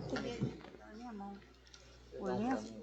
peguei na minha mão o lenço.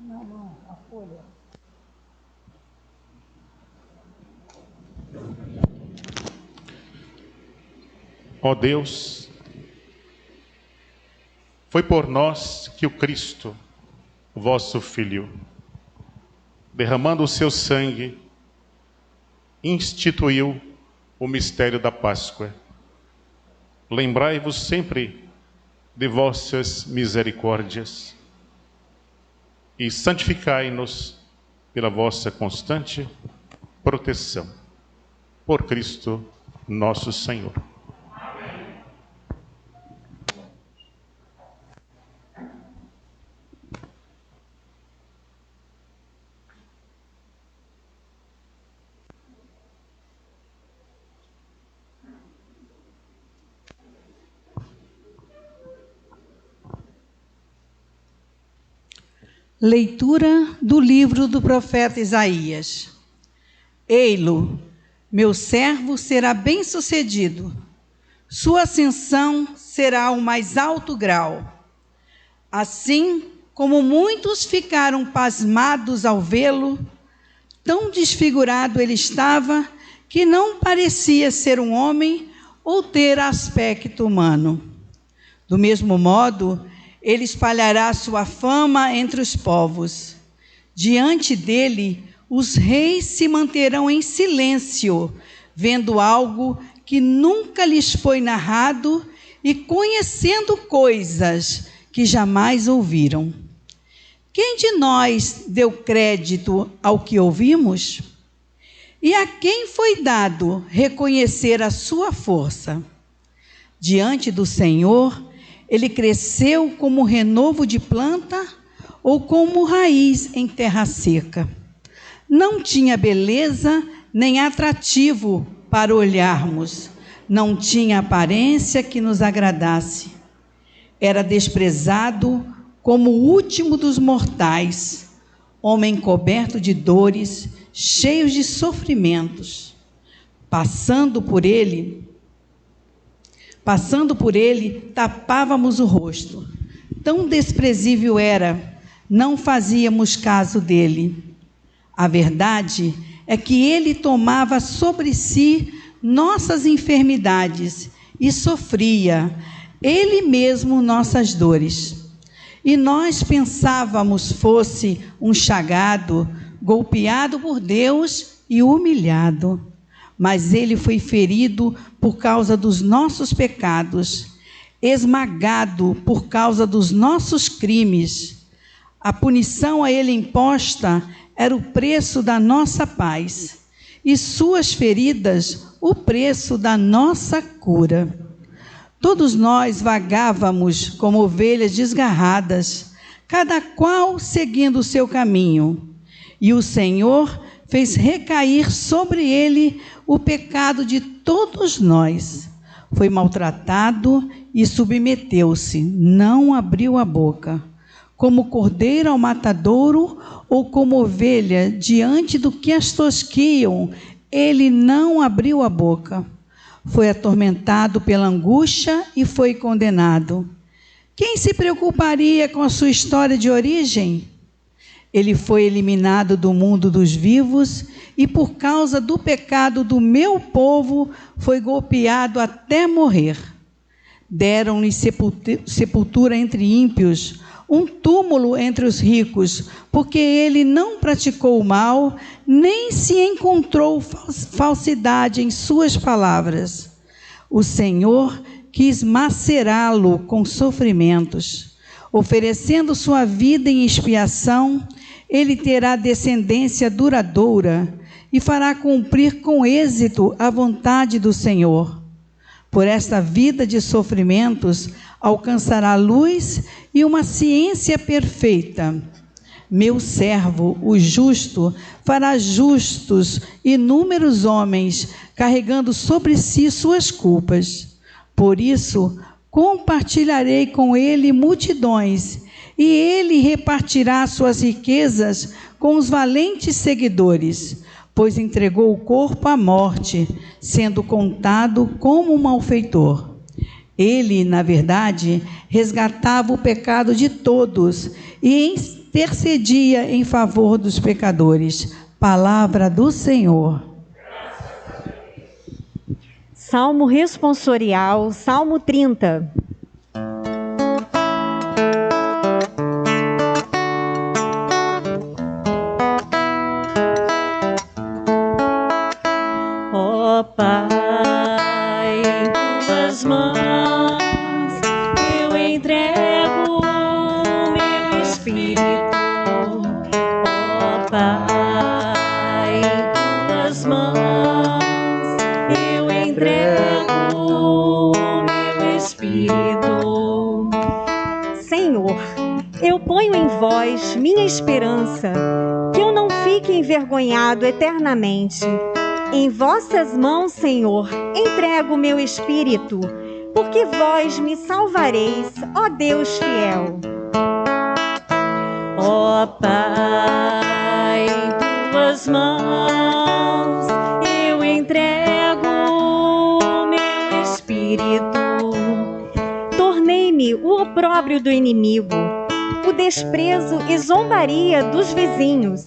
Não, a folha. Ó Deus, foi por nós que o Cristo, vosso Filho, derramando o seu sangue, instituiu o mistério da Páscoa. Lembrai-vos sempre de vossas misericórdias e santificai-nos pela vossa constante proteção. Por Cristo nosso Senhor. Leitura do livro do profeta Isaías. Ei-lo, meu servo será bem-sucedido, sua ascensão será o mais alto grau. Assim como muitos ficaram pasmados ao vê-lo, tão desfigurado ele estava que não parecia ser um homem ou ter aspecto humano. Do mesmo modo, ele espalhará sua fama entre os povos. Diante dele, os reis se manterão em silêncio, vendo algo que nunca lhes foi narrado e conhecendo coisas que jamais ouviram. Quem de nós deu crédito ao que ouvimos? E a quem foi dado reconhecer a sua força? Diante do Senhor, ele cresceu como renovo de planta ou como raiz em terra seca. Não tinha beleza nem atrativo para olharmos. Não tinha aparência que nos agradasse. Era desprezado como o último dos mortais, homem coberto de dores, cheio de sofrimentos. Passando por ele, tapávamos o rosto. Tão desprezível era, não fazíamos caso dele. A verdade é que ele tomava sobre si nossas enfermidades e sofria, ele mesmo, nossas dores. E nós pensávamos fosse um chagado, golpeado por Deus e humilhado. Mas ele foi ferido por causa dos nossos pecados, esmagado por causa dos nossos crimes. A punição a ele imposta era o preço da nossa paz, e suas feridas, o preço da nossa cura. Todos nós vagávamos como ovelhas desgarradas, cada qual seguindo o seu caminho. E o Senhor fez recair sobre ele o pecado de todos nós. Foi maltratado e submeteu-se, não abriu a boca. Como cordeiro ao matadouro, ou como ovelha diante do que as tosquiam, ele não abriu a boca. Foi atormentado pela angústia e foi condenado. Quem se preocuparia com a sua história de origem? Ele foi eliminado do mundo dos vivos e, por causa do pecado do meu povo, foi golpeado até morrer. Deram-lhe sepultura entre ímpios, um túmulo entre os ricos, porque ele não praticou o mal, nem se encontrou falsidade em suas palavras. O Senhor quis macerá-lo com sofrimentos. Oferecendo sua vida em expiação, ele terá descendência duradoura e fará cumprir com êxito a vontade do Senhor. Por esta vida de sofrimentos, alcançará luz e uma ciência perfeita. Meu servo, o justo, fará justos inúmeros homens, carregando sobre si suas culpas. Por isso, compartilharei com ele multidões, e ele repartirá suas riquezas com os valentes seguidores, pois entregou o corpo à morte, sendo contado como um malfeitor. Ele, na verdade, resgatava o pecado de todos e intercedia em favor dos pecadores. Palavra do Senhor. Salmo responsorial, Salmo 30. Ó Pai, em tuas mãos eu entrego o meu espírito. Ó Pai, em tuas mãos eu entrego o meu espírito. Senhor, eu ponho em vós minha esperança, que eu não fique envergonhado eternamente. Em vossas mãos, Senhor, entrego o meu espírito, porque vós me salvareis, ó Deus fiel. Ó Pai, em tuas mãos eu entrego o meu espírito. Tornei-me o opróbrio do inimigo, o desprezo e zombaria dos vizinhos,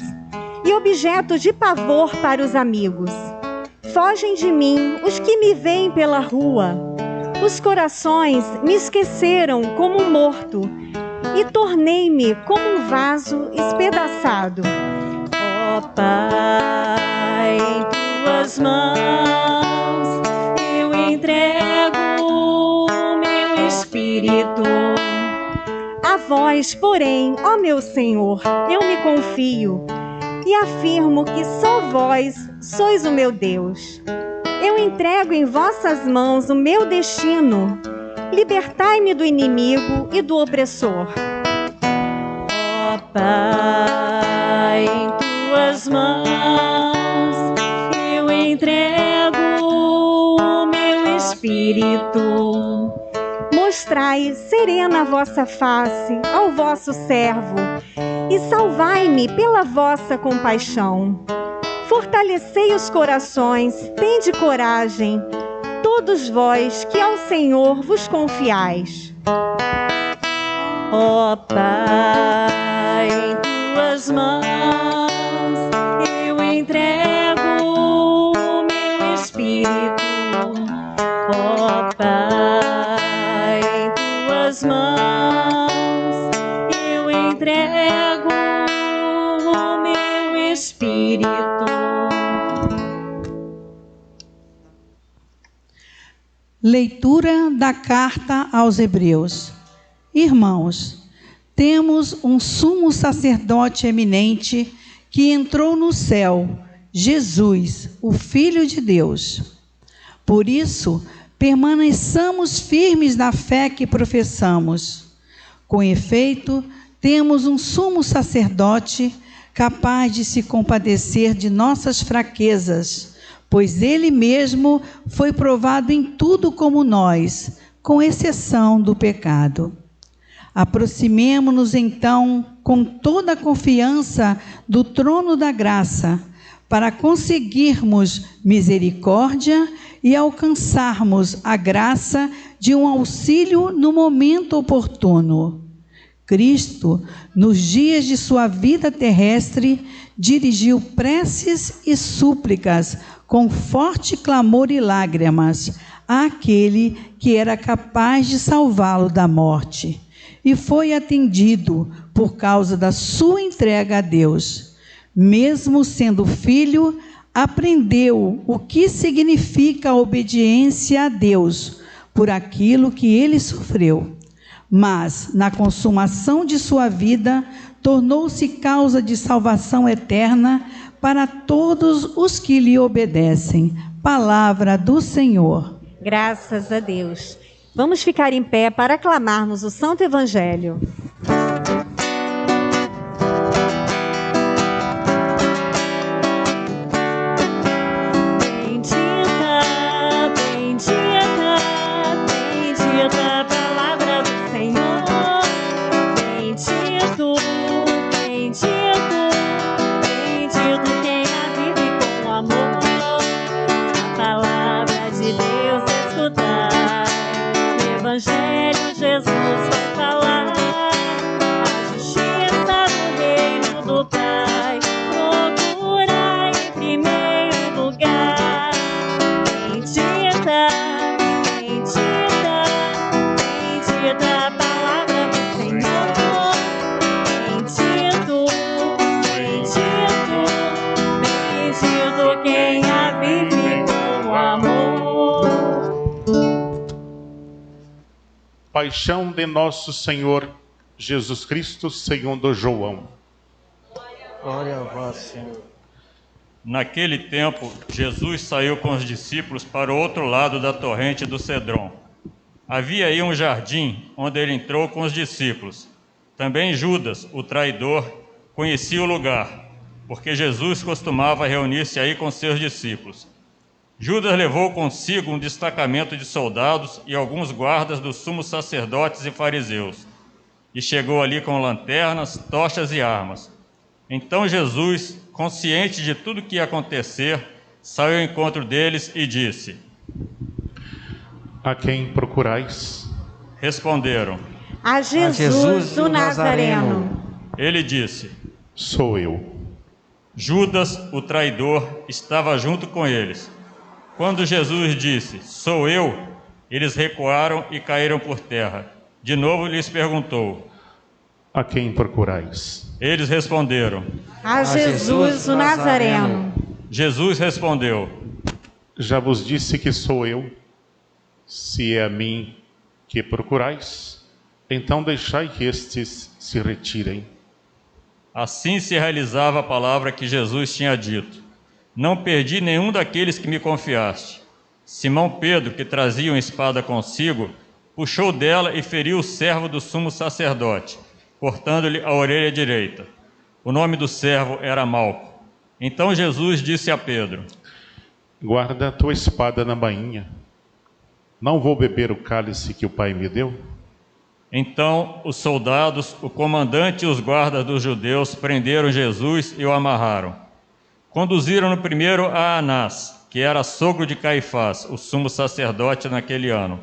e objeto de pavor para os amigos. Fogem de mim os que me veem pela rua. Os corações me esqueceram como um morto, e tornei-me como um vaso espedaçado. Ó Pai, em tuas mãos eu entrego o meu espírito. A vós, porém, ó meu Senhor, eu me confio, e afirmo que só vós sois o meu Deus. Eu entrego em vossas mãos o meu destino. Libertai-me do inimigo e do opressor. Ó Pai, em tuas mãos eu entrego o meu espírito. Mostrai serena a vossa face ao vosso servo, e salvai-me pela vossa compaixão. Fortalecei os corações, tende coragem, todos vós que ao Senhor vos confiais. Ó Pai, em tuas mãos eu entrego o meu espírito. Ó Pai, em tuas mãos eu entrego o meu espírito. Leitura da carta aos Hebreus. Irmãos, temos um sumo sacerdote eminente que entrou no céu, Jesus, o Filho de Deus. Por isso, permaneçamos firmes na fé que professamos. Com efeito, temos um sumo sacerdote capaz de se compadecer de nossas fraquezas, pois ele mesmo foi provado em tudo como nós, com exceção do pecado. Aproximemo-nos então com toda a confiança do trono da graça, para conseguirmos misericórdia e alcançarmos a graça de um auxílio no momento oportuno. Cristo, nos dias de sua vida terrestre, dirigiu preces e súplicas com forte clamor e lágrimas àquele que era capaz de salvá-lo da morte, e foi atendido por causa da sua entrega a Deus. Mesmo sendo filho, aprendeu o que significa a obediência a Deus por aquilo que ele sofreu. Mas, na consumação de sua vida, tornou-se causa de salvação eterna para todos os que lhe obedecem. Palavra do Senhor. Graças a Deus. Vamos ficar em pé para aclamarmos o Santo Evangelho. Evangelho, Jesus vai falar a justiça do reino do Pai. Procurai em primeiro lugar bendita, bendita, bendita a palavra do Senhor. Bendito, bendito, bendito quem a vive com amor. Paixão de nosso Senhor Jesus Cristo, segundo João. Glória a vós, Senhor. Naquele tempo, Jesus saiu com os discípulos para o outro lado da torrente do Cedron. Havia aí um jardim, onde ele entrou com os discípulos. Também Judas, o traidor, conhecia o lugar, porque Jesus costumava reunir-se aí com seus discípulos. Judas levou consigo um destacamento de soldados e alguns guardas dos sumos sacerdotes e fariseus, e chegou ali com lanternas, tochas e armas. Então Jesus, consciente de tudo que ia acontecer, saiu ao encontro deles e disse: A quem procurais? A Responderam: Jesus o Nazareno. Ele disse: Sou eu. Judas, o traidor, estava junto com eles. Quando Jesus disse: Sou eu, eles recuaram e caíram por terra. De novo lhes perguntou: A quem procurais? Eles responderam: A Jesus o Nazareno. Jesus respondeu: Já vos disse que sou eu. Se é a mim que procurais, então deixai que estes se retirem. Assim se realizava a palavra que Jesus tinha dito: Não perdi nenhum daqueles que me confiaste. Simão Pedro, que trazia uma espada consigo, puxou dela e feriu o servo do sumo sacerdote, cortando-lhe a orelha direita. O nome do servo era Malco. Então Jesus disse a Pedro: Guarda a tua espada na bainha. Não vou beber o cálice que o Pai me deu? Então os soldados, o comandante e os guardas dos judeus prenderam Jesus e o amarraram. Conduziram-no primeiro a Anás, que era sogro de Caifás, o sumo sacerdote naquele ano.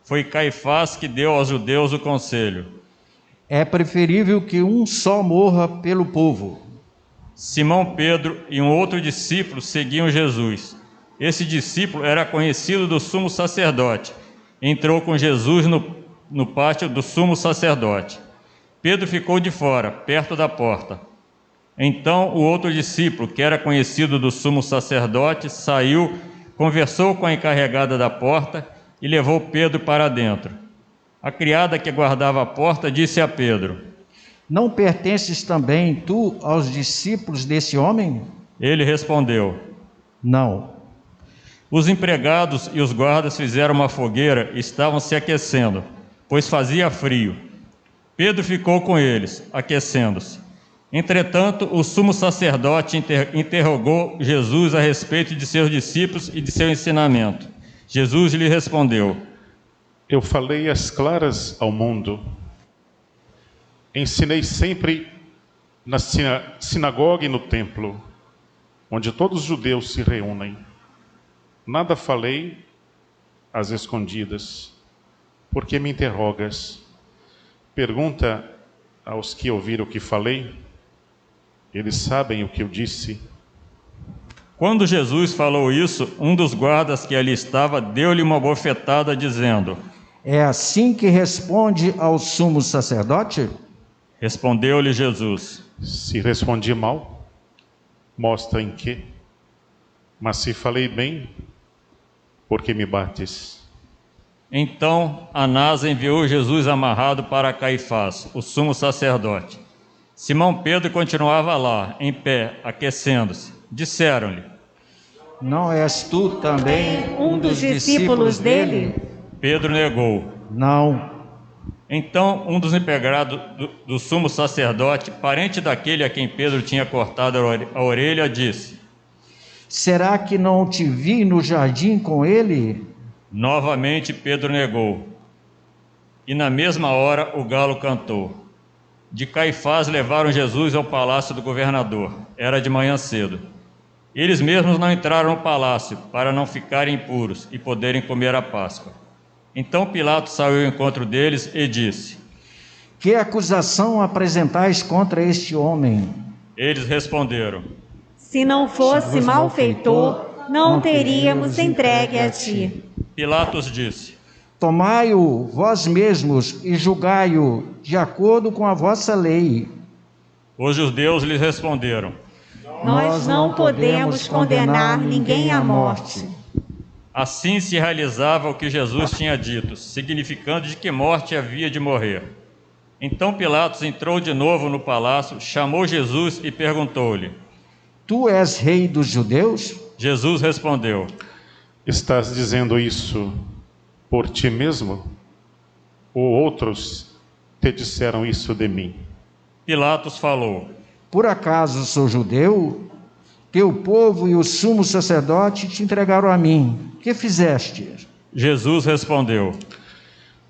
Foi Caifás que deu aos judeus o conselho: É preferível que um só morra pelo povo. Simão Pedro e um outro discípulo seguiam Jesus. Esse discípulo era conhecido do sumo sacerdote. Entrou com Jesus no pátio do sumo sacerdote. Pedro ficou de fora, perto da porta. Então o outro discípulo, que era conhecido do sumo sacerdote, saiu, conversou com a encarregada da porta e levou Pedro para dentro. A criada que guardava a porta disse a Pedro: Não pertences também tu aos discípulos desse homem? Ele respondeu: Não. Os empregados e os guardas fizeram uma fogueira e estavam se aquecendo, pois fazia frio. Pedro ficou com eles, aquecendo-se. Entretanto, o sumo sacerdote interrogou Jesus a respeito de seus discípulos e de seu ensinamento. Jesus lhe respondeu: Eu falei às claras ao mundo. Ensinei sempre na sinagoga e no templo, onde todos os judeus se reúnem. Nada falei às escondidas. por que me interrogas? Pergunta aos que ouviram o que falei. Eles sabem o que eu disse. Quando Jesus falou isso, um dos guardas que ali estava deu-lhe uma bofetada, dizendo: É assim que responde ao sumo sacerdote? Respondeu-lhe Jesus: Se respondi mal, mostra em que. Mas se falei bem, por que me bates? Então Anás enviou Jesus amarrado para Caifás, o sumo sacerdote. Simão Pedro continuava lá, em pé, aquecendo-se. Disseram-lhe: Não és tu também um dos discípulos dele? Pedro negou. Não. Então um dos empregados do sumo sacerdote, parente daquele a quem Pedro tinha cortado a orelha, disse: Será que não te vi no jardim com ele? Novamente Pedro negou. E na mesma hora o galo cantou. De Caifás levaram Jesus ao palácio do governador. Era de manhã cedo. Eles mesmos não entraram no palácio, para não ficarem impuros e poderem comer a Páscoa. Então Pilatos saiu ao encontro deles e disse: Que acusação apresentais contra este homem? Eles responderam: Se não fosse malfeitor, não teríamos entregue a ti. Pilatos disse: Tomai-o vós mesmos e julgai-o de acordo com a vossa lei. Os judeus lhes responderam: Nós não podemos condenar ninguém à morte. Assim se realizava o que Jesus tinha dito, significando de que morte havia de morrer. Então Pilatos entrou de novo no palácio, chamou Jesus e perguntou-lhe: Tu és rei dos judeus? Jesus respondeu: Estás dizendo isso por ti mesmo? Ou outros te disseram isso de mim? Pilatos falou: Por acaso sou judeu? Teu povo e o sumo sacerdote te entregaram a mim. Que fizeste? Jesus respondeu: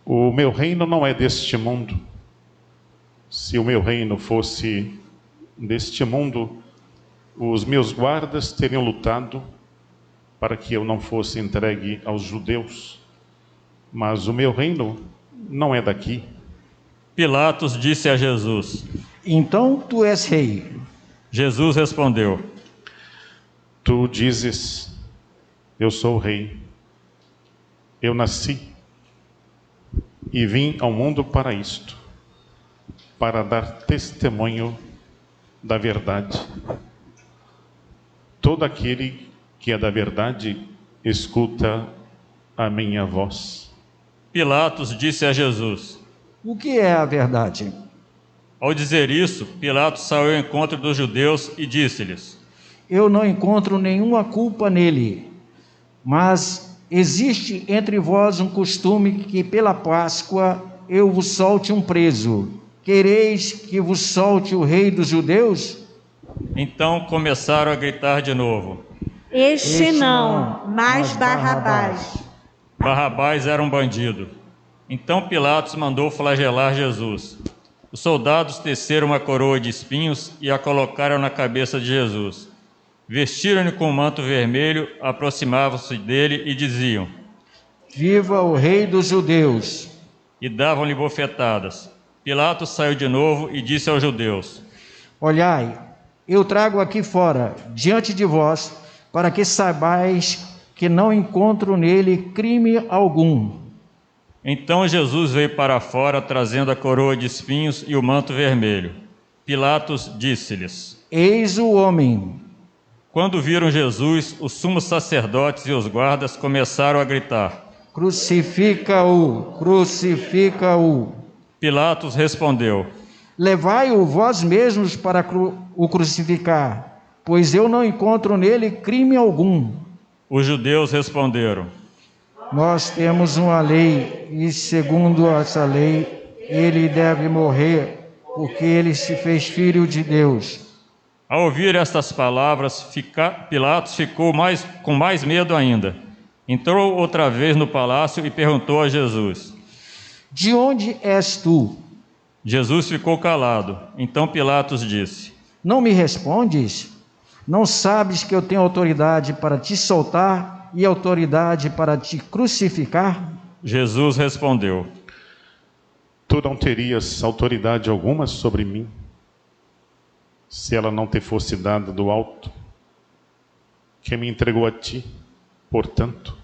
O meu reino não é deste mundo. Se o meu reino fosse deste mundo, os meus guardas teriam lutado para que eu não fosse entregue aos judeus. Mas o meu reino não é daqui. Pilatos disse a Jesus: Então tu és rei. Jesus respondeu: Tu dizes, eu sou rei. Eu nasci e vim ao mundo para isto, para dar testemunho da verdade. Todo aquele que é da verdade escuta a minha voz. Pilatos disse a Jesus: O que é a verdade? Ao dizer isso, Pilatos saiu ao encontro dos judeus e disse-lhes: Eu não encontro nenhuma culpa nele, mas existe entre vós um costume que pela Páscoa eu vos solte um preso. Quereis que vos solte o rei dos judeus? Então começaram a gritar de novo. Este não, mas Barrabás. Barrabás era um bandido. Então Pilatos mandou flagelar Jesus. Os soldados teceram uma coroa de espinhos e a colocaram na cabeça de Jesus. Vestiram-no com um manto vermelho, aproximavam-se dele e diziam: Viva o rei dos judeus! E davam-lhe bofetadas. Pilatos saiu de novo e disse aos judeus: Olhai, eu trago aqui fora, diante de vós, para que saibais que não encontro nele crime algum. Então Jesus veio para fora, trazendo a coroa de espinhos e o manto vermelho. Pilatos disse-lhes: Eis o homem. Quando viram Jesus, os sumos sacerdotes e os guardas começaram a gritar: Crucifica-o, crucifica-o. Pilatos respondeu: Levai-o vós mesmos para o crucificar, pois eu não encontro nele crime algum. Os judeus responderam: Nós temos uma lei, e segundo essa lei, ele deve morrer, porque ele se fez filho de Deus. Ao ouvir estas palavras, Pilatos ficou com mais medo ainda. Entrou outra vez no palácio e perguntou a Jesus: De onde és tu? Jesus ficou calado. Então Pilatos disse: Não me respondes? Não sabes que eu tenho autoridade para te soltar e autoridade para te crucificar? Jesus respondeu: Tu não terias autoridade alguma sobre mim, se ela não te fosse dada do alto, que me entregou a ti. Portanto,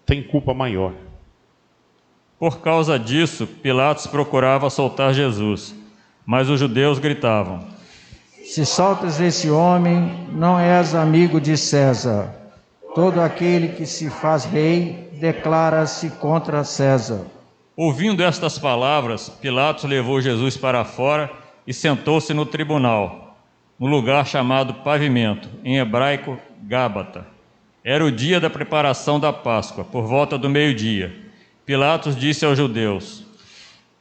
tem culpa maior. Por causa disso, Pilatos procurava soltar Jesus, mas os judeus gritavam: Se soltas esse homem, não és amigo de César. Todo aquele que se faz rei declara-se contra César. Ouvindo estas palavras, Pilatos levou Jesus para fora e sentou-se no tribunal, no lugar chamado Pavimento, em hebraico Gábata. Era o dia da preparação da Páscoa, por volta do meio-dia. Pilatos disse aos judeus: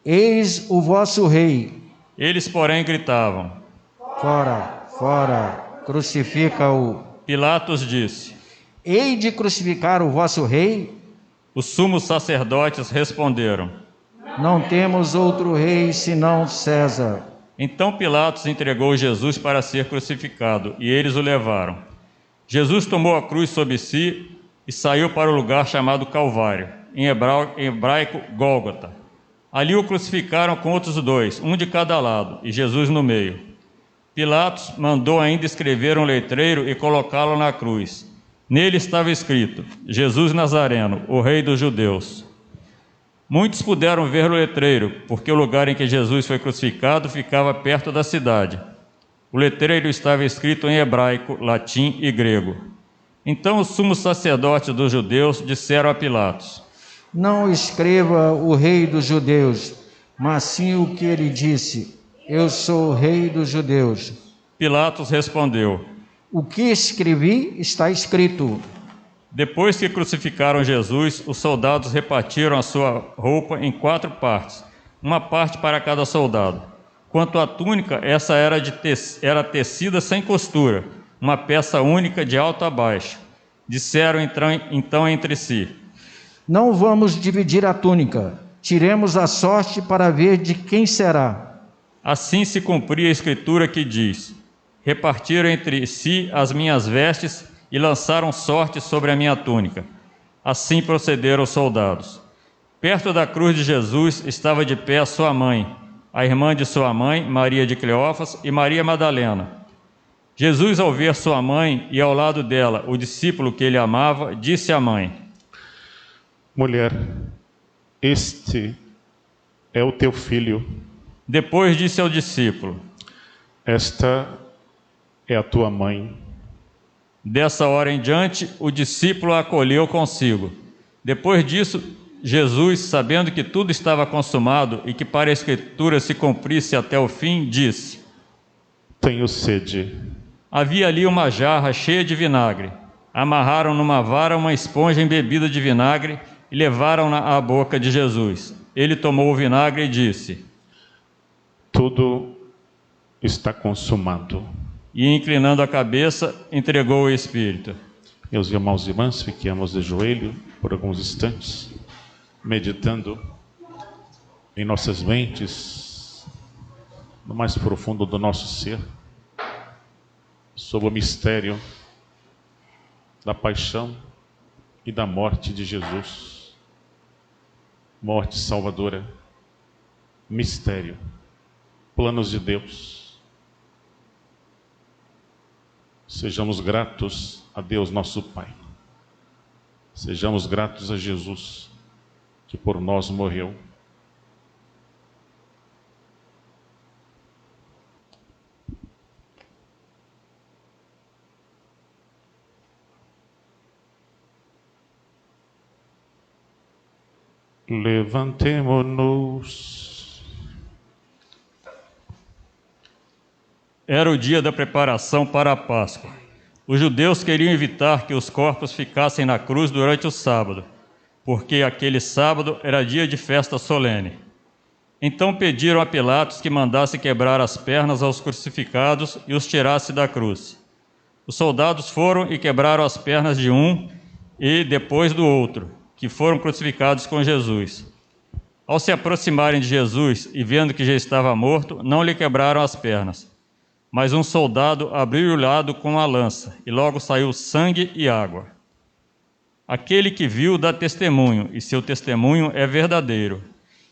Eis o vosso rei. Eles, porém, gritavam: Fora, fora, crucifica-o. Pilatos disse: Hei de crucificar o vosso rei? Os sumos sacerdotes responderam: Não temos outro rei senão César. Então Pilatos entregou Jesus para ser crucificado, e eles o levaram. Jesus tomou a cruz sobre si e saiu para o lugar chamado Calvário, em hebraico Gólgota. Ali o crucificaram com outros dois, um de cada lado, e Jesus no meio. Pilatos mandou ainda escrever um letreiro e colocá-lo na cruz. Nele estava escrito: Jesus Nazareno, o Rei dos Judeus. Muitos puderam ver o letreiro, porque o lugar em que Jesus foi crucificado ficava perto da cidade. O letreiro estava escrito em hebraico, latim e grego. Então os sumos sacerdotes dos judeus disseram a Pilatos: Não escreva o Rei dos Judeus, mas sim o que ele disse: Eu sou o Rei dos Judeus. Pilatos respondeu: O que escrevi está escrito. Depois que crucificaram Jesus, os soldados repartiram a sua roupa em 4 partes, uma parte para cada soldado. Quanto à túnica, essa era tecida sem costura, uma peça única de alto a baixo. Disseram então entre si: Não vamos dividir a túnica, tiremos a sorte para ver de quem será. Assim se cumpria a escritura que diz: Repartiram entre si as minhas vestes e lançaram sorte sobre a minha túnica. Assim procederam os soldados. Perto da cruz de Jesus estava de pé a sua mãe, a irmã de sua mãe, Maria de Cleófas, e Maria Madalena. Jesus, ao ver sua mãe e ao lado dela o discípulo que ele amava, disse à mãe: Mulher, este é o teu filho. Depois disse ao discípulo: Esta é a tua mãe. Dessa hora em diante, o discípulo a acolheu consigo. Depois disso, Jesus, sabendo que tudo estava consumado e que para a Escritura se cumprisse até o fim, disse: Tenho sede. Havia ali uma jarra cheia de vinagre. Amarraram numa vara uma esponja embebida de vinagre e levaram-na à boca de Jesus. Ele tomou o vinagre e disse: Tudo está consumado. E, inclinando a cabeça, entregou o Espírito. Meus irmãos e irmãs, fiquemos de joelho por alguns instantes, meditando em nossas mentes, no mais profundo do nosso ser, sobre o mistério da paixão e da morte de Jesus. Morte salvadora, mistério, planos de Deus. Sejamos gratos a Deus nosso Pai. Sejamos gratos a Jesus, que por nós morreu. Levantemo-nos. Era o dia da preparação para a Páscoa. Os judeus queriam evitar que os corpos ficassem na cruz durante o sábado, porque aquele sábado era dia de festa solene. Então pediram a Pilatos que mandasse quebrar as pernas aos crucificados e os tirasse da cruz. Os soldados foram e quebraram as pernas de um e depois do outro, que foram crucificados com Jesus. Ao se aproximarem de Jesus e vendo que já estava morto, não lhe quebraram as pernas. Mas um soldado abriu o lado com a lança, e logo saiu sangue e água. Aquele que viu dá testemunho, e seu testemunho é verdadeiro.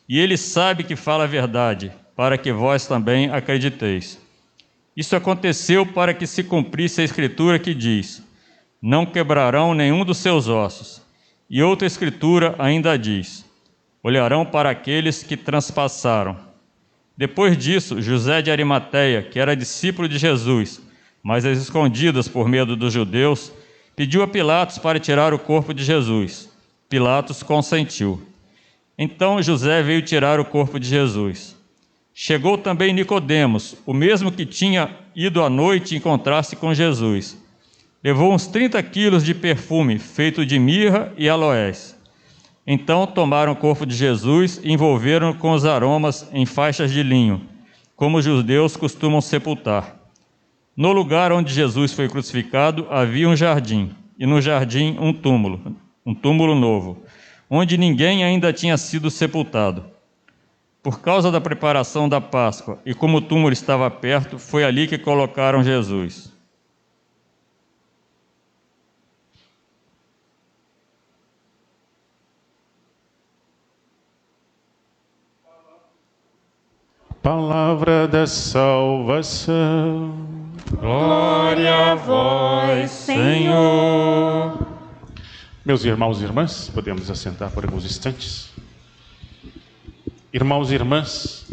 E ele sabe que fala a verdade, para que vós também acrediteis. Isso aconteceu para que se cumprisse a Escritura que diz: não quebrarão nenhum dos seus ossos. E outra Escritura ainda diz: olharão para aqueles que transpassaram. Depois disso, José de Arimateia, que era discípulo de Jesus, mas às escondidas por medo dos judeus, pediu a Pilatos para tirar o corpo de Jesus. Pilatos consentiu. Então José veio tirar o corpo de Jesus. Chegou também Nicodemos, o mesmo que tinha ido à noite encontrar-se com Jesus. Levou uns 30 quilos de perfume, feito de mirra e aloés. Então tomaram o corpo de Jesus e envolveram-no com os aromas em faixas de linho, como os judeus costumam sepultar. No lugar onde Jesus foi crucificado havia um jardim, e no jardim um túmulo novo, onde ninguém ainda tinha sido sepultado. Por causa da preparação da Páscoa, e como o túmulo estava perto, foi ali que colocaram Jesus. Palavra da salvação. Glória a vós, Senhor. Meus irmãos e irmãs, podemos assentar por alguns instantes. Irmãos e irmãs,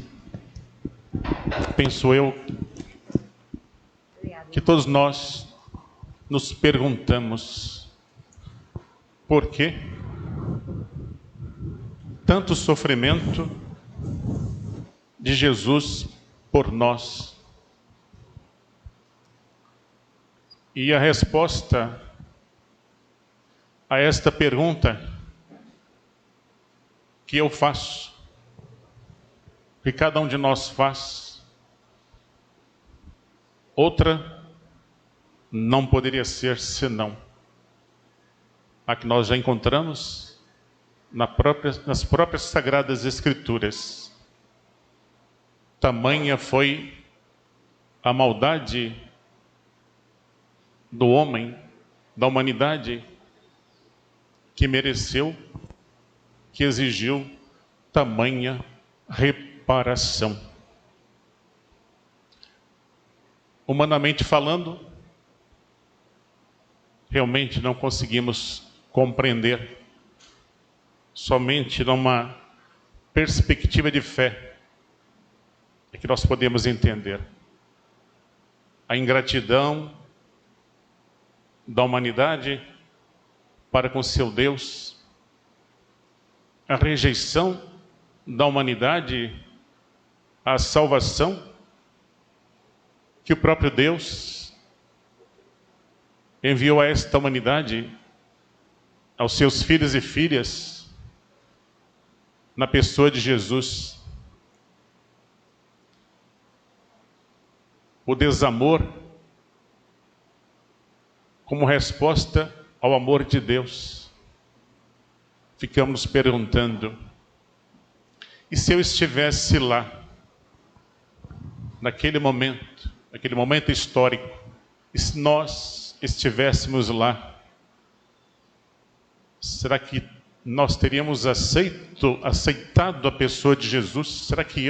penso eu que todos nós nos perguntamos por que tanto sofrimento de Jesus por nós. E a resposta a esta pergunta que eu faço, que cada um de nós faz, outra não poderia ser senão a que nós já encontramos nas próprias Sagradas Escrituras. Tamanha foi a maldade do homem, da humanidade, que mereceu, que exigiu tamanha reparação. Humanamente falando, realmente não conseguimos compreender, somente numa perspectiva de fé é que nós podemos entender a ingratidão da humanidade para com seu Deus, a rejeição da humanidade à salvação que o próprio Deus enviou a esta humanidade, aos seus filhos e filhas, na pessoa de Jesus. O desamor como resposta ao amor de Deus. Ficamos nos perguntando, e se eu estivesse lá, naquele momento histórico, e se nós estivéssemos lá, será que nós teríamos aceitado a pessoa de Jesus? Será que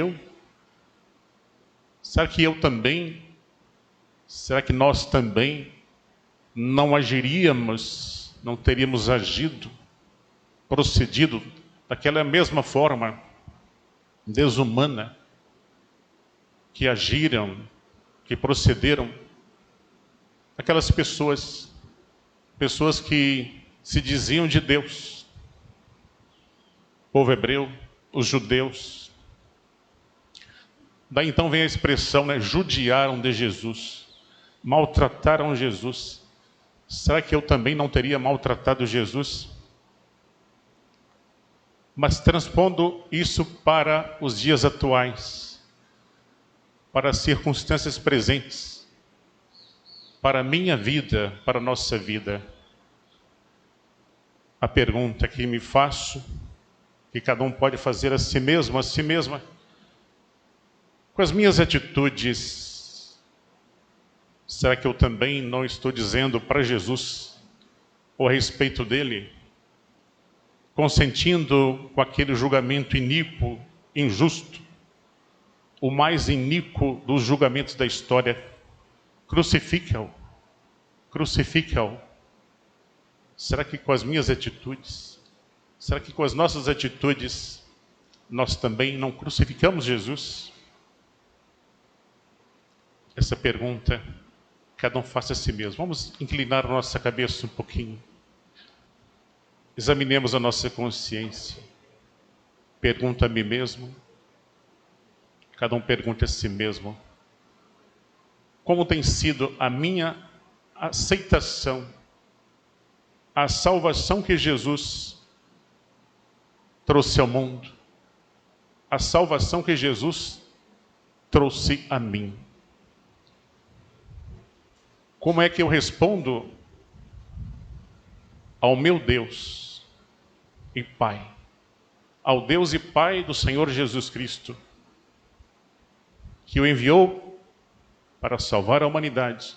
eu também? Será que nós também não agiríamos, não teríamos agido, procedido daquela mesma forma desumana que agiram, que procederam aquelas pessoas que se diziam de Deus, o povo hebreu, os judeus. Daí então vem a expressão, judiaram de Jesus, maltrataram Jesus. Será que eu também não teria maltratado Jesus? Mas transpondo isso para os dias atuais, para as circunstâncias presentes, para a minha vida, para a nossa vida, a pergunta que me faço, que cada um pode fazer a si mesmo, a si mesma, com as minhas atitudes, será que eu também não estou dizendo para Jesus, ou a respeito dele, consentindo com aquele julgamento iníquo, injusto, o mais iníquo dos julgamentos da história. Crucifica-o, crucifica-o. Será que com as minhas atitudes, será que com as nossas atitudes, nós também não crucificamos Jesus? Essa pergunta, cada um faça a si mesmo. Vamos inclinar a nossa cabeça um pouquinho. Examinemos a nossa consciência. Pergunta a mim mesmo. Cada um pergunta a si mesmo. Como tem sido a minha aceitação, a salvação que Jesus trouxe ao mundo, a salvação que Jesus trouxe a mim? Como é que eu respondo ao meu Deus e Pai, ao Deus e Pai do Senhor Jesus Cristo, que o enviou para salvar a humanidade,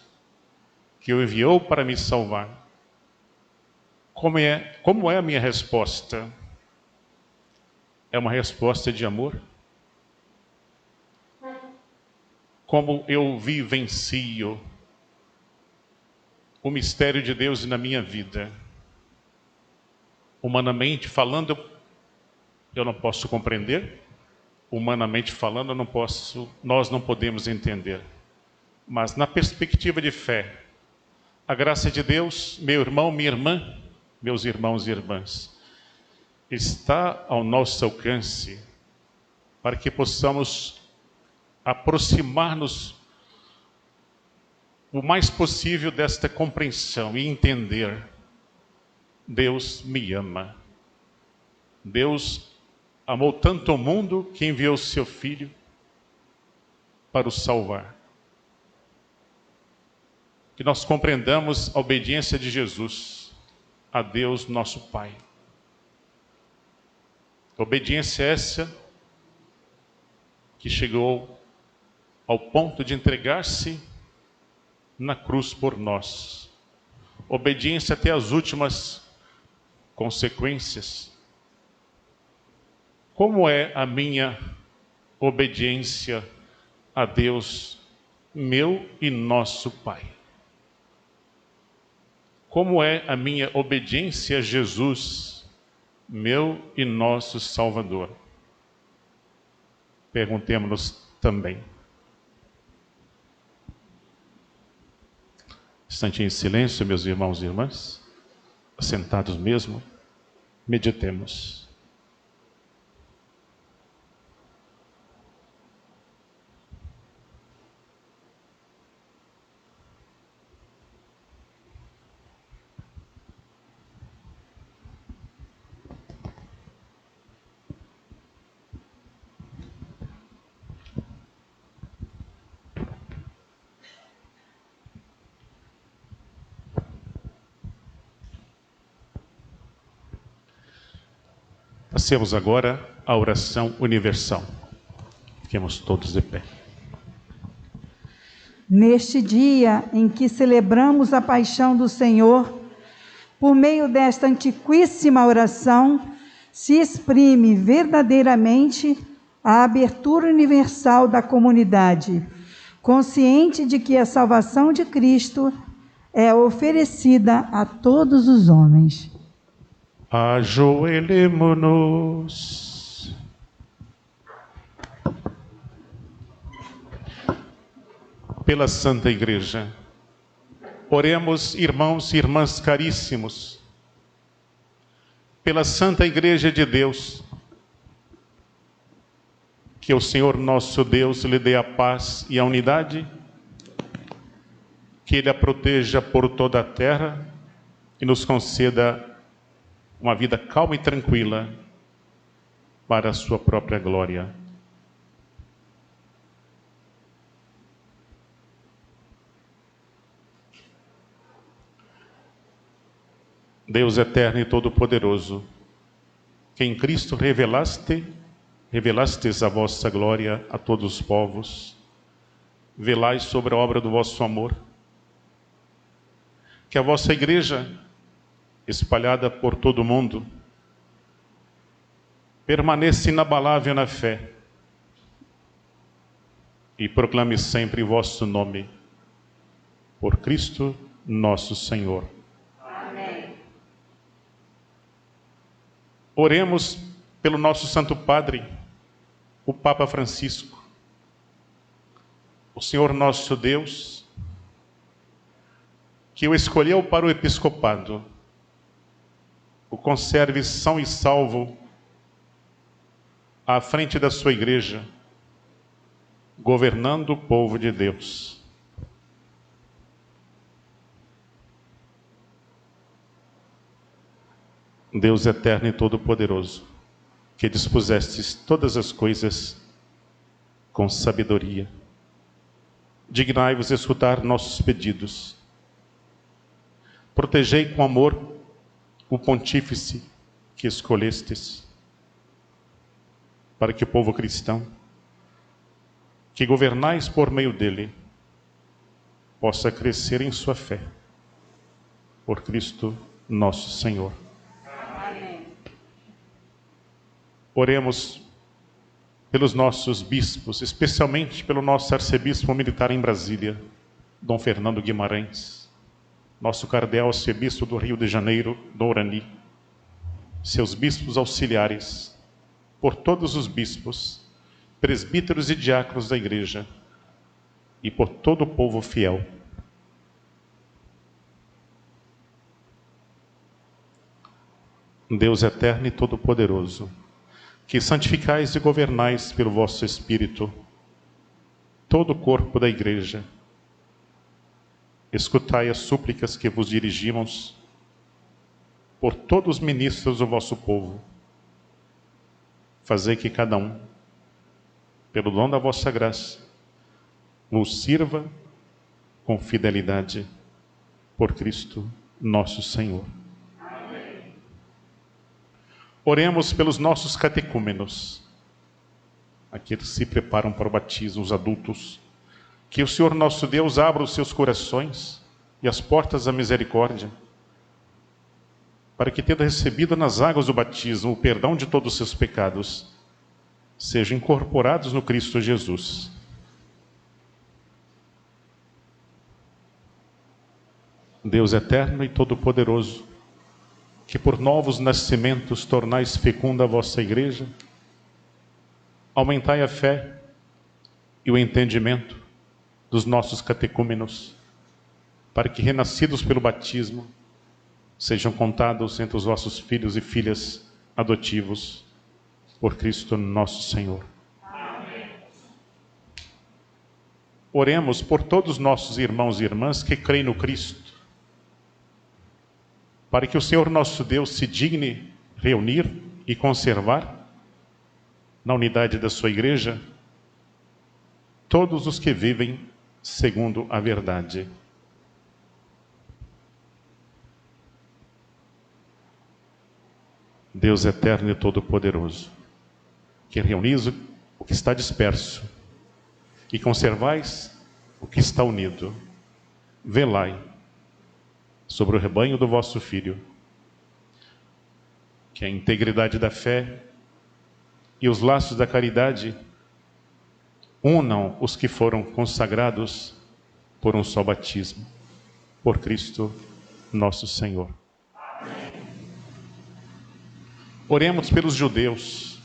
que o enviou para me salvar? Como é a minha resposta? É uma resposta de amor? Como eu vivencio o mistério de Deus na minha vida? Humanamente falando, eu não posso compreender. Humanamente falando, nós não podemos entender. Mas na perspectiva de fé, a graça de Deus, meu irmão, minha irmã, meus irmãos e irmãs, está ao nosso alcance para que possamos aproximar-nos o mais possível desta compreensão e entender: Deus me ama. Deus amou tanto o mundo que enviou o seu Filho para o salvar. Que nós compreendamos a obediência de Jesus a Deus nosso Pai. Obediência essa que chegou ao ponto de entregar-se na cruz por nós. Obediência até as últimas consequências. Como é a minha obediência a Deus, meu e nosso Pai? Como é a minha obediência a Jesus, meu e nosso Salvador? Perguntemos-nos também. Instantinho em silêncio, meus irmãos e irmãs, assentados mesmo, meditemos. Passemos agora à oração universal. Fiquemos todos de pé. Neste dia em que celebramos a paixão do Senhor, por meio desta antiquíssima oração, se exprime verdadeiramente a abertura universal da comunidade, consciente de que a salvação de Cristo é oferecida a todos os homens. Ajoelemo-nos. Pela Santa Igreja, oremos, irmãos e irmãs caríssimos, pela Santa Igreja de Deus, que o Senhor nosso Deus lhe dê a paz e a unidade, que Ele a proteja por toda a terra e nos conceda uma vida calma e tranquila para a sua própria glória. Deus eterno e todo-poderoso, que em Cristo revelastes a vossa glória a todos os povos, velai sobre a obra do vosso amor, que a vossa igreja, espalhada por todo o mundo, permaneça inabalável na fé e proclame sempre o vosso nome. Por Cristo nosso Senhor. Amém. Oremos pelo nosso Santo Padre, o Papa Francisco. O Senhor nosso Deus, que o escolheu para o episcopado, o conserve são e salvo à frente da sua igreja, governando o povo de Deus. Deus eterno e todo-poderoso, que dispusestes todas as coisas com sabedoria, dignai-vos escutar nossos pedidos. Protegei com amor o pontífice que escolhestes, para que o povo cristão, que governais por meio dele, possa crescer em sua fé. Por Cristo nosso Senhor. Amém. Oremos pelos nossos bispos, especialmente pelo nosso arcebispo militar em Brasília, Dom Fernando Guimarães, nosso cardeal arcebispo do Rio de Janeiro, Dom Orani, seus bispos auxiliares, por todos os bispos, presbíteros e diáconos da igreja e por todo o povo fiel. Deus eterno e todo-poderoso, que santificais e governais pelo vosso Espírito todo o corpo da igreja, escutai as súplicas que vos dirigimos por todos os ministros do vosso povo. Fazei que cada um, pelo dom da vossa graça, nos sirva com fidelidade. Por Cristo nosso Senhor. Amém. Oremos pelos nossos catecúmenos, aqueles que se preparam para o batismo, os adultos. Que o Senhor nosso Deus abra os seus corações e as portas da misericórdia, para que, tendo recebido nas águas do batismo o perdão de todos os seus pecados, sejam incorporados no Cristo Jesus. Deus eterno e todo-poderoso, que por novos nascimentos tornais fecunda a vossa igreja, aumentai a fé e o entendimento dos nossos catecúmenos, para que, renascidos pelo batismo, sejam contados entre os vossos filhos e filhas adotivos, por Cristo nosso Senhor. Amém. Oremos por todos os nossos irmãos e irmãs que creem no Cristo, para que o Senhor nosso Deus se digne reunir e conservar na unidade da sua igreja todos os que vivem segundo a verdade. Deus eterno e todo-poderoso, que reunis o que está disperso e conservais o que está unido, velai sobre o rebanho do vosso Filho, que a integridade da fé e os laços da caridade unam os que foram consagrados por um só batismo, por Cristo nosso Senhor. Amém. Oremos pelos judeus,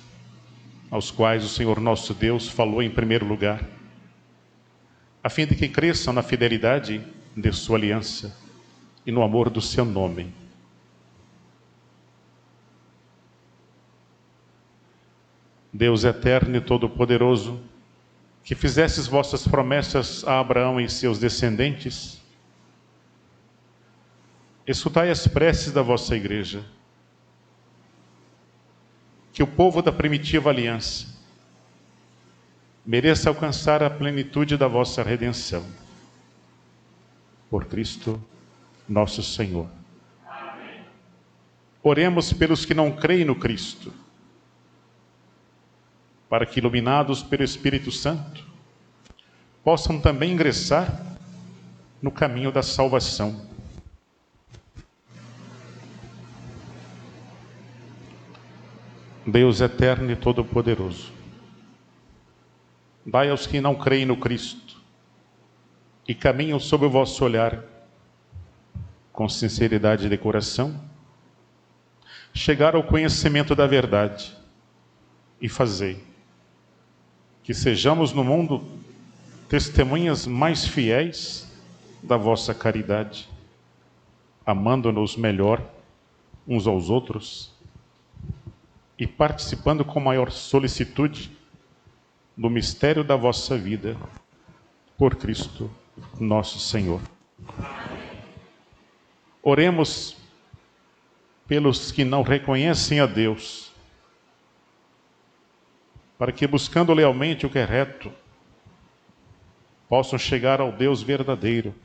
aos quais o Senhor nosso Deus falou em primeiro lugar, a fim de que cresçam na fidelidade de sua aliança e no amor do seu nome. Deus eterno e todo-poderoso, que fizestes vossas promessas a Abraão e seus descendentes, escutai as preces da vossa igreja, que o povo da primitiva aliança mereça alcançar a plenitude da vossa redenção. Por Cristo nosso Senhor. Amém. Oremos pelos que não creem no Cristo, para que, iluminados pelo Espírito Santo, possam também ingressar no caminho da salvação. Deus eterno e todo-poderoso, dai aos que não creem no Cristo e caminham sob o vosso olhar, com sinceridade de coração, chegar ao conhecimento da verdade e fazei que sejamos no mundo testemunhas mais fiéis da vossa caridade, amando-nos melhor uns aos outros e participando com maior solicitude do mistério da vossa vida, por Cristo nosso Senhor. Oremos pelos que não reconhecem a Deus, para que, buscando lealmente o que é reto, possam chegar ao Deus verdadeiro.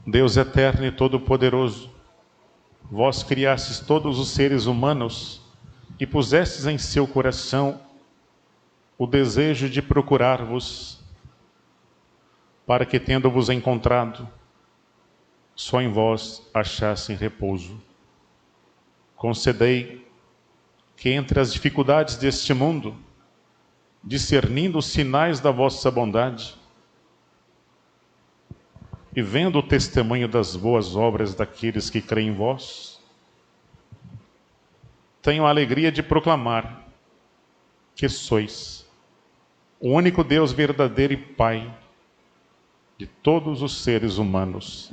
Deus eterno e todo-poderoso, vós criastes todos os seres humanos e pusestes em seu coração o desejo de procurar-vos, para que, tendo-vos encontrado, só em vós achassem repouso. Concedei que entre as dificuldades deste mundo, discernindo os sinais da vossa bondade, e vendo o testemunho das boas obras daqueles que creem em vós, tenho a alegria de proclamar que sois o único Deus verdadeiro e Pai de todos os seres humanos,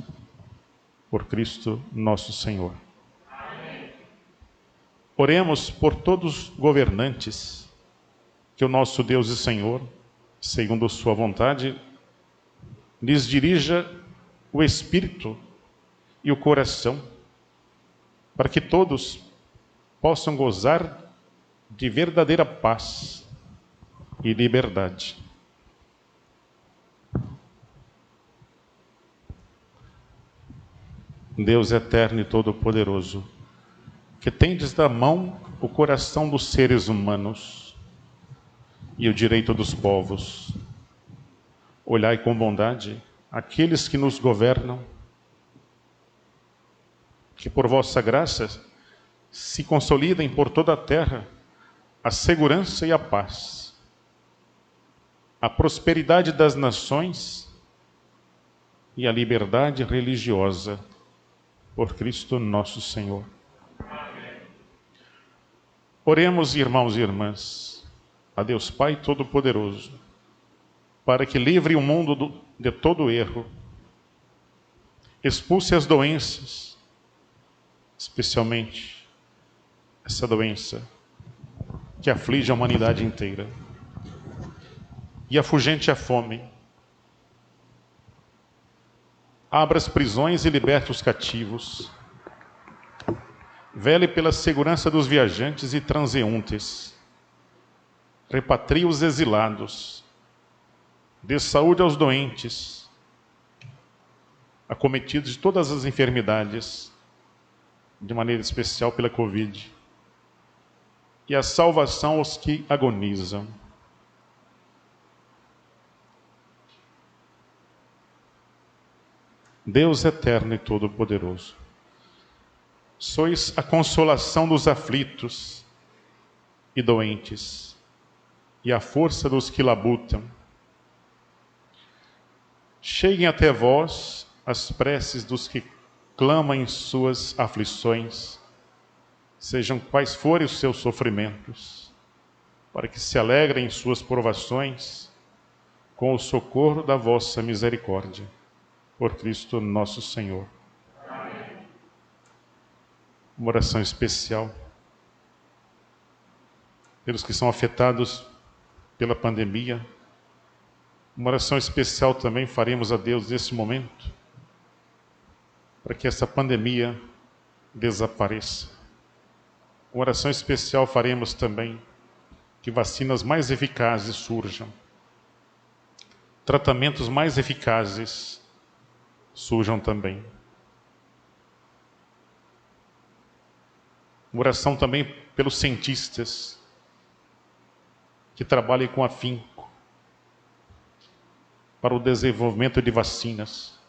por Cristo nosso Senhor. Amém. Oremos por todos os governantes, que o nosso Deus e Senhor, segundo sua vontade, lhes dirija o espírito e o coração, para que todos possam gozar de verdadeira paz e liberdade. Deus eterno e todo-poderoso, que tendes da mão o coração dos seres humanos e o direito dos povos, olhai com bondade aqueles que nos governam, que por vossa graça se consolidem por toda a terra a segurança e a paz, a prosperidade das nações e a liberdade religiosa, por Cristo nosso Senhor. Amém. Oremos, irmãos e irmãs, a Deus Pai Todo-Poderoso, para que livre o mundo de todo erro, expulse as doenças, especialmente essa doença que aflige a humanidade inteira, e afugente a fome. Abra as prisões e liberte os cativos. Vele pela segurança dos viajantes e transeuntes. Repatrie os exilados. Dê saúde aos doentes, acometidos de todas as enfermidades, de maneira especial pela Covid. E a salvação aos que agonizam. Deus eterno e todo-poderoso, sois a consolação dos aflitos e doentes, e a força dos que labutam. Cheguem até vós as preces dos que clamam em suas aflições, sejam quais forem os seus sofrimentos, para que se alegrem em suas provações, com o socorro da vossa misericórdia. Por Cristo nosso Senhor. Amém. Uma oração especial pelos que são afetados pela pandemia. Uma oração especial também faremos a Deus nesse momento, para que essa pandemia desapareça. Uma oração especial faremos também que vacinas mais eficazes surjam, tratamentos mais eficazes surjam também. Uma oração também pelos cientistas que trabalhem com afinco para o desenvolvimento de vacinas,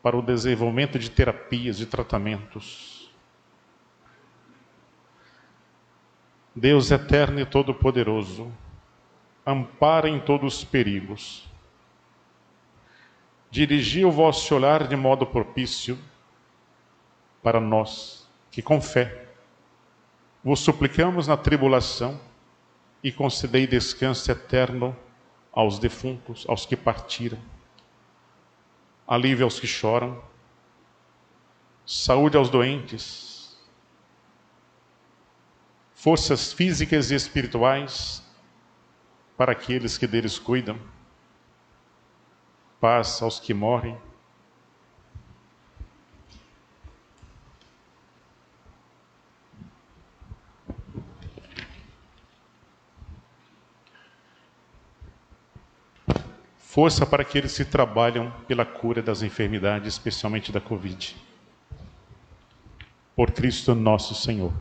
para o desenvolvimento de terapias, de tratamentos. Deus eterno e todo-poderoso, ampara em todos os perigos. Dirigi o vosso olhar de modo propício para nós, que com fé vos suplicamos na tribulação, e concedei descanso eterno aos defuntos, aos que partiram, alívio aos que choram, saúde aos doentes, forças físicas e espirituais para aqueles que deles cuidam, paz aos que morrem. Força para aqueles que trabalham pela cura das enfermidades, especialmente da Covid. Por Cristo nosso Senhor.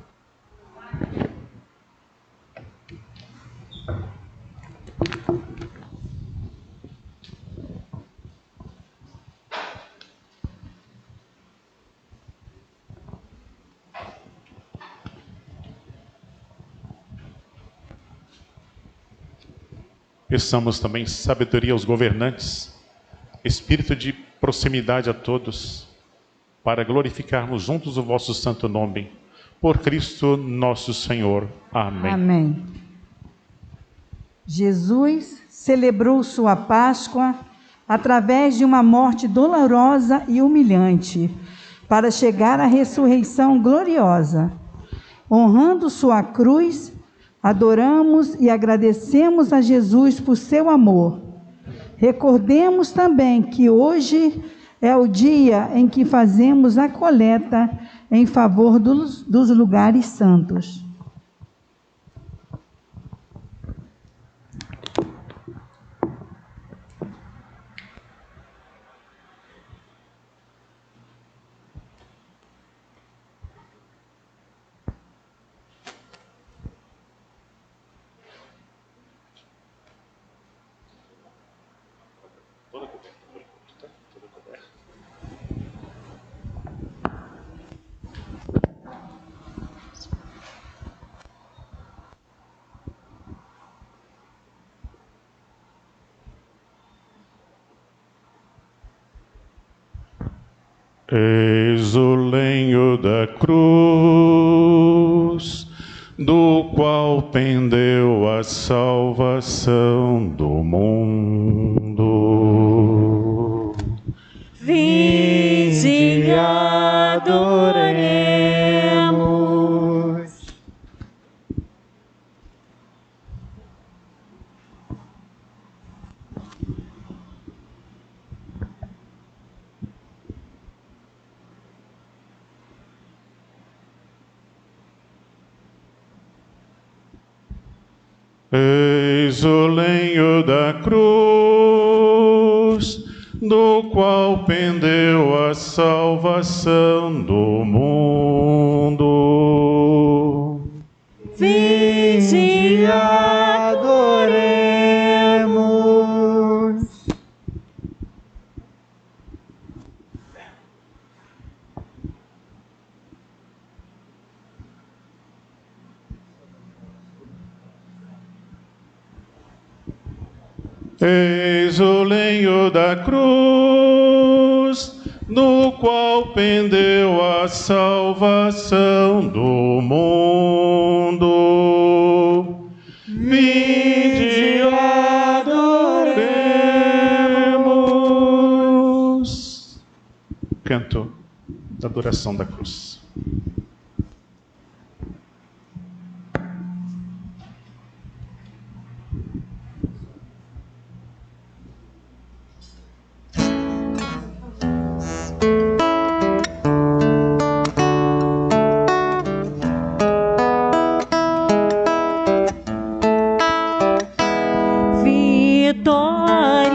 Peçamos também sabedoria aos governantes, espírito de proximidade a todos, para glorificarmos juntos o vosso santo nome. Por Cristo nosso Senhor. Amém. Amém. Jesus celebrou sua Páscoa através de uma morte dolorosa e humilhante, para chegar à ressurreição gloriosa. Honrando sua cruz, adoramos e agradecemos a Jesus por seu amor. Recordemos também que hoje é o dia em que fazemos a coleta em favor dos lugares santos. Eis o lenho da cruz, do qual pendeu a salvação do mundo. Vinde e adoremos. Eis o lenho da cruz, do qual pendeu a salvação do mundo. Vinde e adoremos. Eis o lenho da cruz, no qual pendeu a salvação do mundo. Vinde e adoremos. Canto da adoração da cruz. Vitória,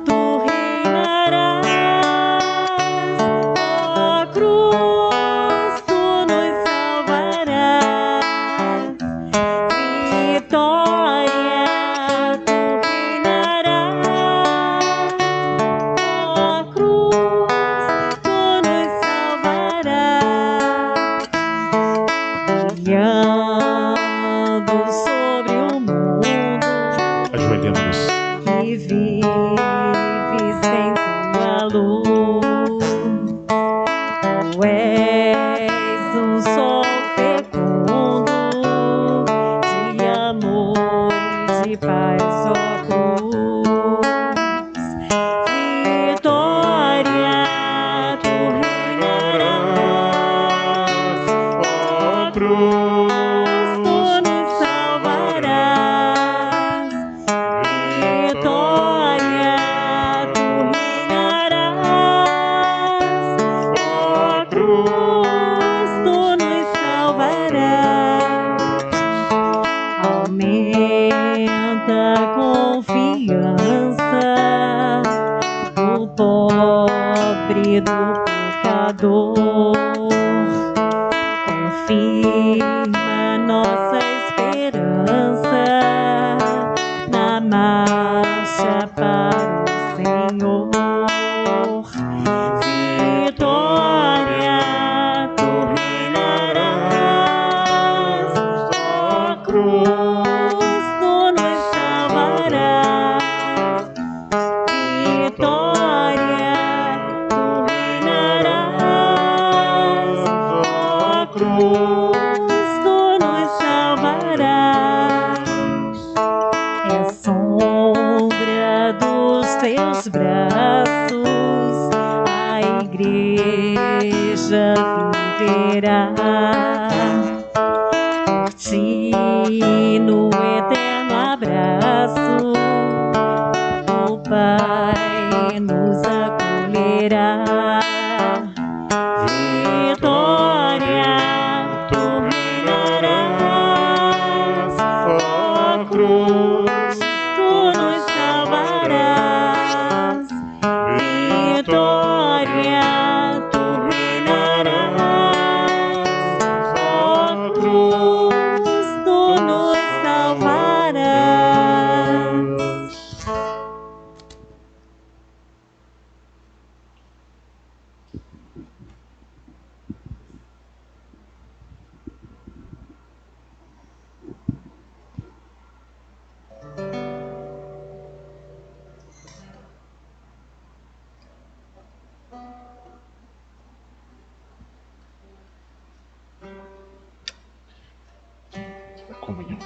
tu reinarás, ó cruz. brilhando sobre o mundo. Ajoelhemos-nos. Que vive sem tua luz. Tu és um sol fecundo de amor e de paz, ó cruz. Vitória, tu reinarás, ó cruz, tu nos salvarás. Vitória, tu reinarás, ó cruz, tu nos salvarás. Aumenta a confiança do pobre, do pecador. Confirma nossa esperança na marcha para o Senhor. Vitória, tu reinarás, ó cruz, tu nos salvarás. Vitória, tu reinarás, ó cruz, tu nos salvarás. É sombra dos teus braços, a igreja viverá. Por ti, no eterno abraço, o Pai nos acolherá. Vitória, tu reinarás, ó cruz, tu nos salvarás. Vitória, tu reinarás, ó cruz, tu nos salvarás. Comunhão.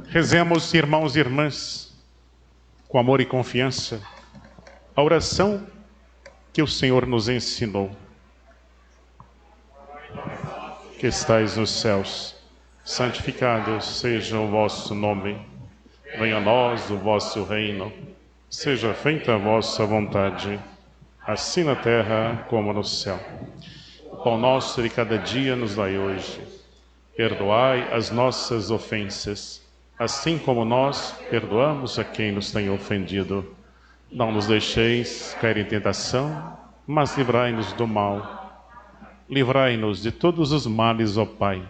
Rezemos, irmãos e irmãs, com amor e confiança, a oração que o Senhor nos ensinou. Que estais nos céus, santificado seja o vosso nome. Venha a nós o vosso reino. Seja feita a vossa vontade, assim na terra como no céu. O pão nosso de cada dia nos dai hoje. Perdoai as nossas ofensas, assim como nós perdoamos a quem nos tem ofendido. Não nos deixeis cair em tentação, mas livrai-nos do mal. Livrai-nos de todos os males, ó Pai,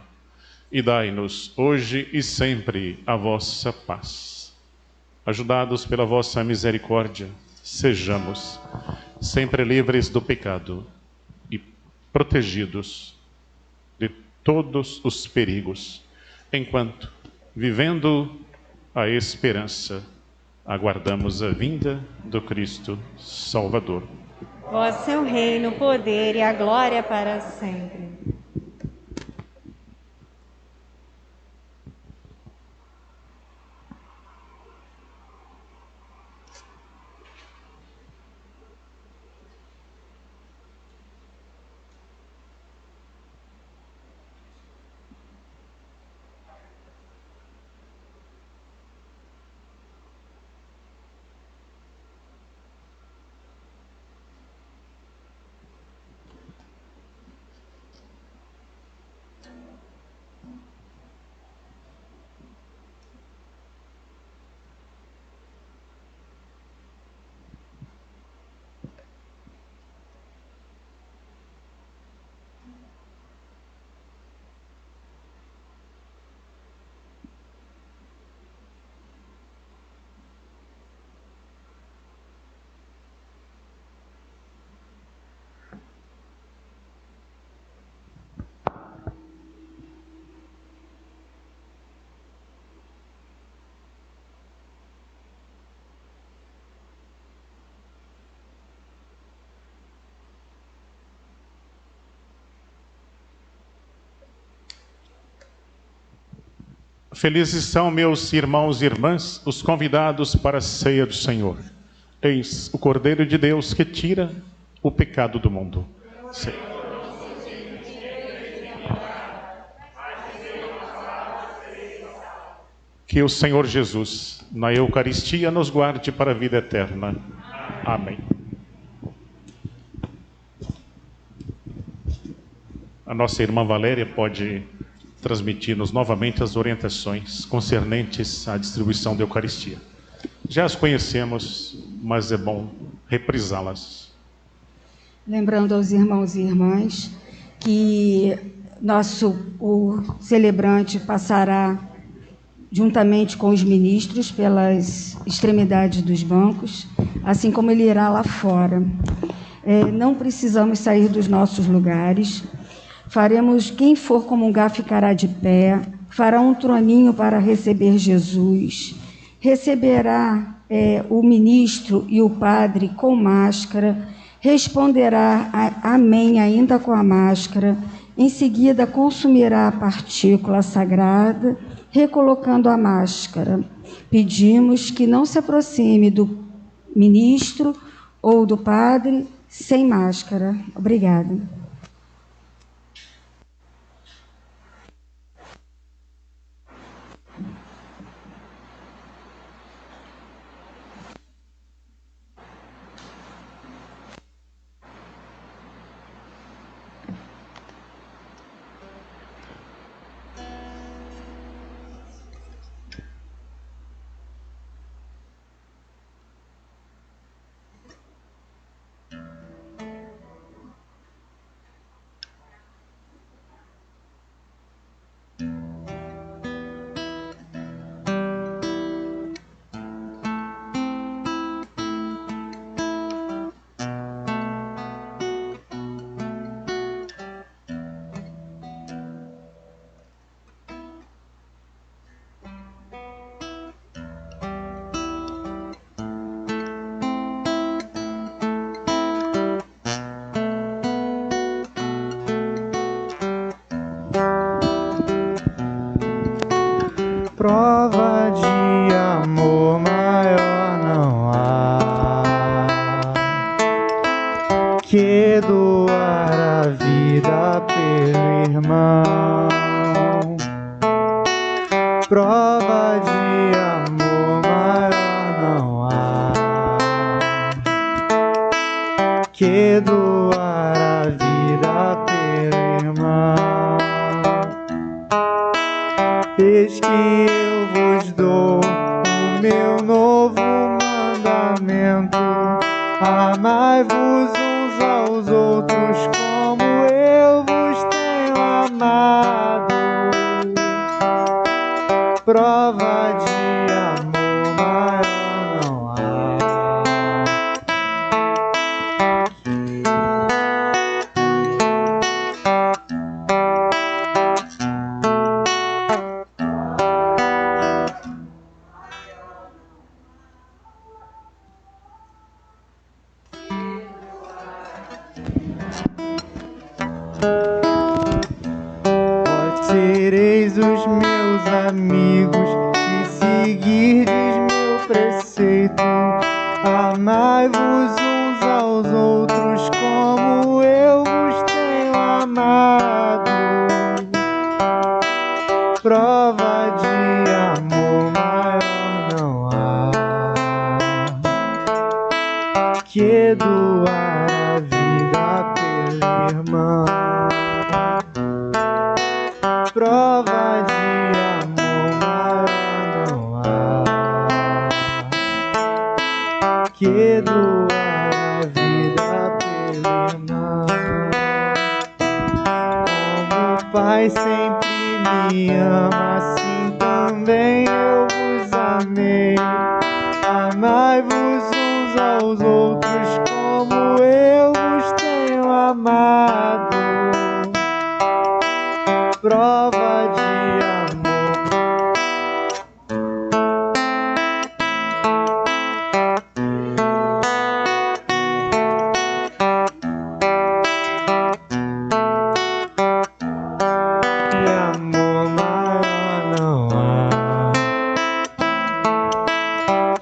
e dai-nos hoje e sempre a vossa paz. Ajudados pela vossa misericórdia, sejamos sempre livres do pecado e protegidos de todos os perigos, enquanto, vivendo a esperança, aguardamos a vinda do Cristo Salvador. Vosso é o reino, o poder e a glória para sempre. Felizes são meus irmãos e irmãs, os convidados para a ceia do Senhor. Eis o Cordeiro de Deus que tira o pecado do mundo. Que o Senhor Jesus, na Eucaristia, nos guarde para a vida eterna. Amém. A nossa irmã Valéria pode transmitir-nos novamente as orientações concernentes à distribuição da Eucaristia. Já as conhecemos, mas é bom reprisá-las. Lembrando aos irmãos e irmãs que o celebrante passará juntamente com os ministros pelas extremidades dos bancos, assim como ele irá lá fora. Não precisamos sair dos nossos lugares. Quem for comungar ficará de pé, fará um troninho para receber Jesus, receberá o ministro e o padre com máscara, responderá amém ainda com a máscara, em seguida consumirá a partícula sagrada, recolocando a máscara. Pedimos que não se aproxime do ministro ou do padre sem máscara. Obrigada. Prova de amor maior não há que doar a vida pelo irmão. Prova de amor maior não há que doar a vida pelo irmão. Eis que eu vos dou o meu novo mandamento: amai-vos uns aos outros como eu vos tenho amado. Prova de amor maior não há. Vós sereis os meus amigos se seguirdes meu preceito. Amai-vos uns aos outros como eu vos tenho amado. Prova de amor maior não há que doar a vida pelo irmão. Prova de amor maior não há que doar a vida pelo irmão. Como o Pai sempre me ama, assim também eu vos amei. Amai-vos uns aos outros como eu vos tenho amado. Prova de amor. De amor maior não há.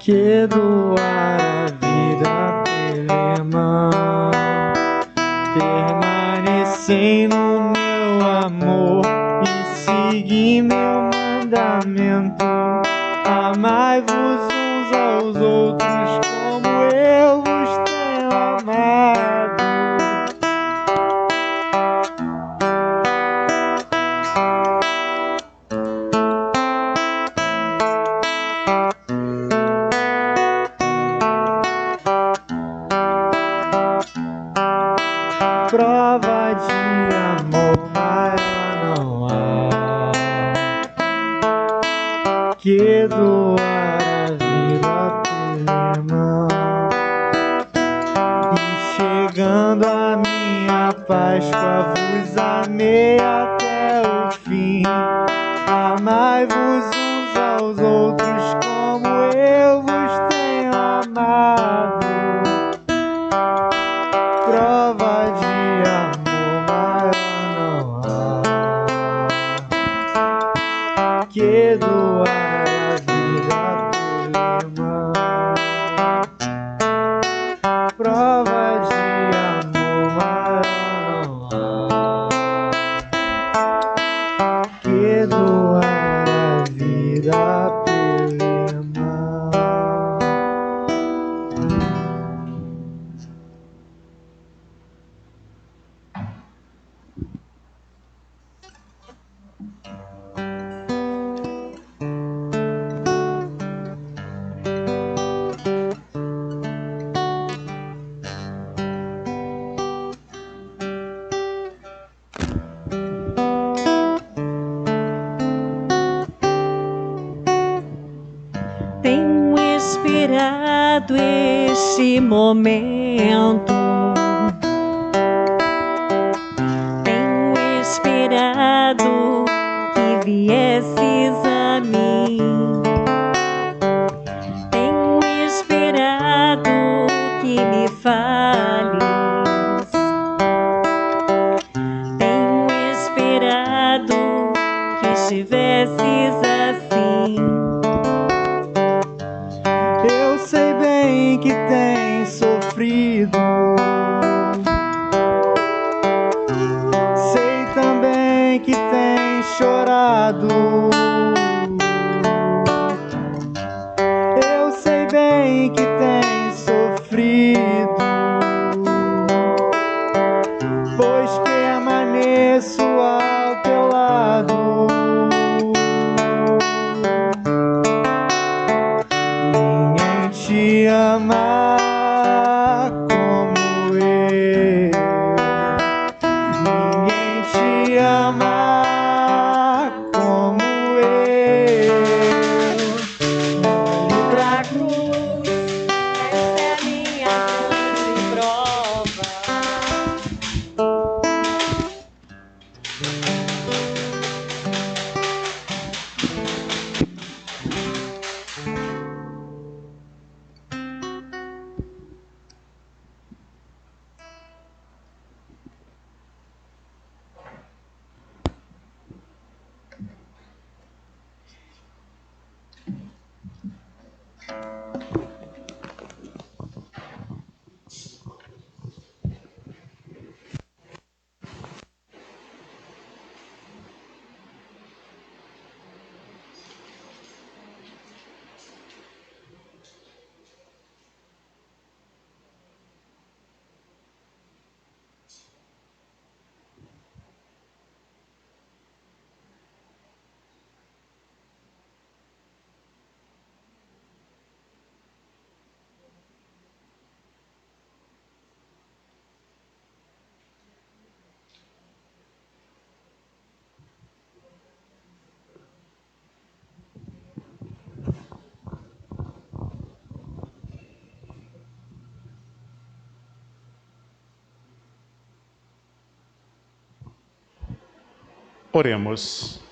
que doar a vida pelo irmão, permanecei no meu amor e segui meu mandamento. Amai-vos uns aos outros como eu vos tenho amado. Prova de amor maior não há que doar a vida pelo irmão. E chegando a minha Páscoa vos amei até o fim. Amai-vos uns aos outros como eu vos tenho amado. Prova de amor maior não há que doar a vida pelo irmão. Prova de amor maior não há que doar a vida pelo irmão. Tenho esperado este momento. Tenho esperado que viesses a mim. Tenho esperado que me fales. Tenho esperado que estivesses assim. Eu sei bem que tens sofrido, sei também que tens chorado. Eu sei bem que tens sofrido, pois permaneço ao teu lado. Ninguém te ama como eu. Ninguém te ama como eu. Olhe pra cruz, essa é a minha grande prova. Oremos.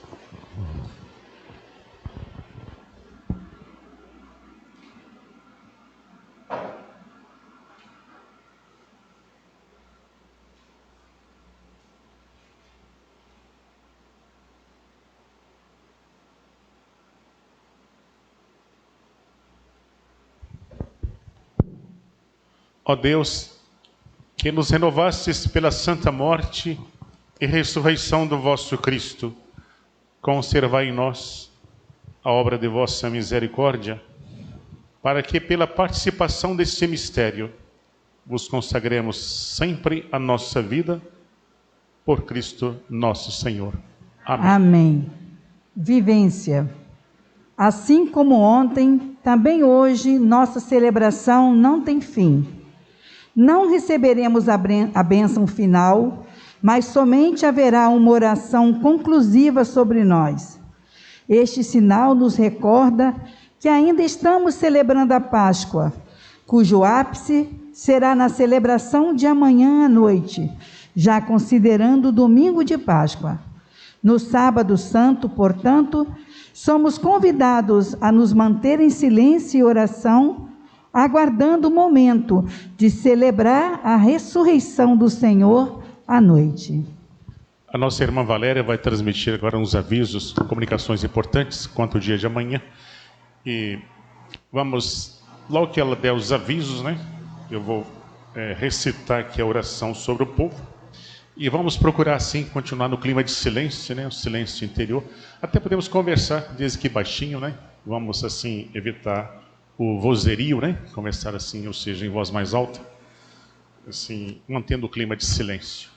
Ó Deus, que nos renovastes pela santa morte e ressurreição do vosso Cristo, conservai em nós a obra de vossa misericórdia, para que pela participação deste mistério vos consagremos sempre a nossa vida, por Cristo nosso Senhor. Amém. Amém. Vivência. Assim como ontem, também hoje nossa celebração não tem fim. Não receberemos a bênção final, mas somente haverá uma oração conclusiva sobre nós. Este sinal nos recorda que ainda estamos celebrando a Páscoa, cujo ápice será na celebração de amanhã à noite, já considerando o domingo de Páscoa. No sábado santo, portanto, somos convidados a nos manter em silêncio e oração, aguardando o momento de celebrar a ressurreição do Senhor à noite. A nossa irmã Valéria vai transmitir agora uns avisos, comunicações importantes quanto ao dia de amanhã. E vamos, logo que ela der os avisos, né? Eu vou recitar aqui a oração sobre o povo. E vamos procurar, assim, continuar no clima de silêncio, né? O silêncio interior. Até podemos conversar, desde que baixinho, né? Vamos, assim, evitar o vozerio, né? Conversar assim, ou seja, em voz mais alta. Assim, mantendo o clima de silêncio.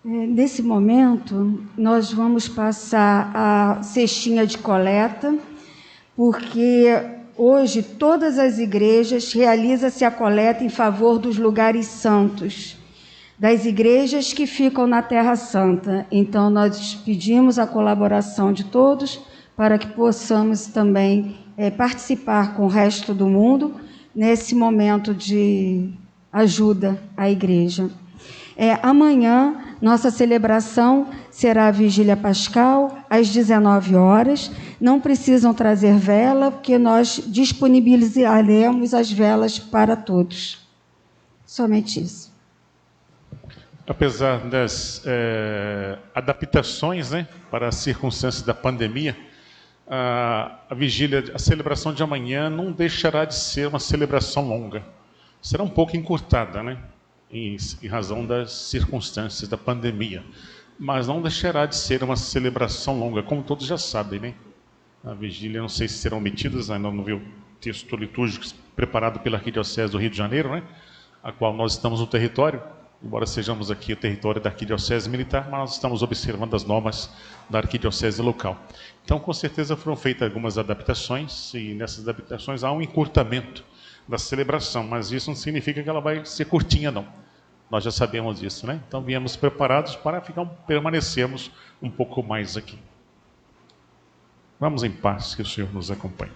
Nesse momento, nós vamos passar a cestinha de coleta, porque hoje todas as igrejas realiza-se a coleta em favor dos lugares santos, das igrejas que ficam na Terra Santa. Então, nós pedimos a colaboração de todos para que possamos também participar com o resto do mundo nesse momento de ajuda à igreja. Amanhã, nossa celebração será a Vigília Pascal, às 19 horas. Não precisam trazer vela, porque nós disponibilizaremos as velas para todos. Somente isso. Apesar das adaptações, né, para as circunstâncias da pandemia, a vigília, a celebração de amanhã não deixará de ser uma celebração longa. Será um pouco encurtada, né, em razão das circunstâncias da pandemia. Mas não deixará de ser uma celebração longa, como todos já sabem, né? A vigília, não sei se serão omitidas, ainda não vi o texto litúrgico preparado pela Arquidiocese do Rio de Janeiro, né, a qual nós estamos no território. Embora sejamos aqui o território da Arquidiocese Militar, mas nós estamos observando as normas da Arquidiocese local. Então, com certeza foram feitas algumas adaptações, e nessas adaptações há um encurtamento da celebração, mas isso não significa que ela vai ser curtinha, não. Nós já sabemos disso, né? Então, viemos preparados para permanecermos um pouco mais aqui. Vamos em paz, que o Senhor nos acompanhe.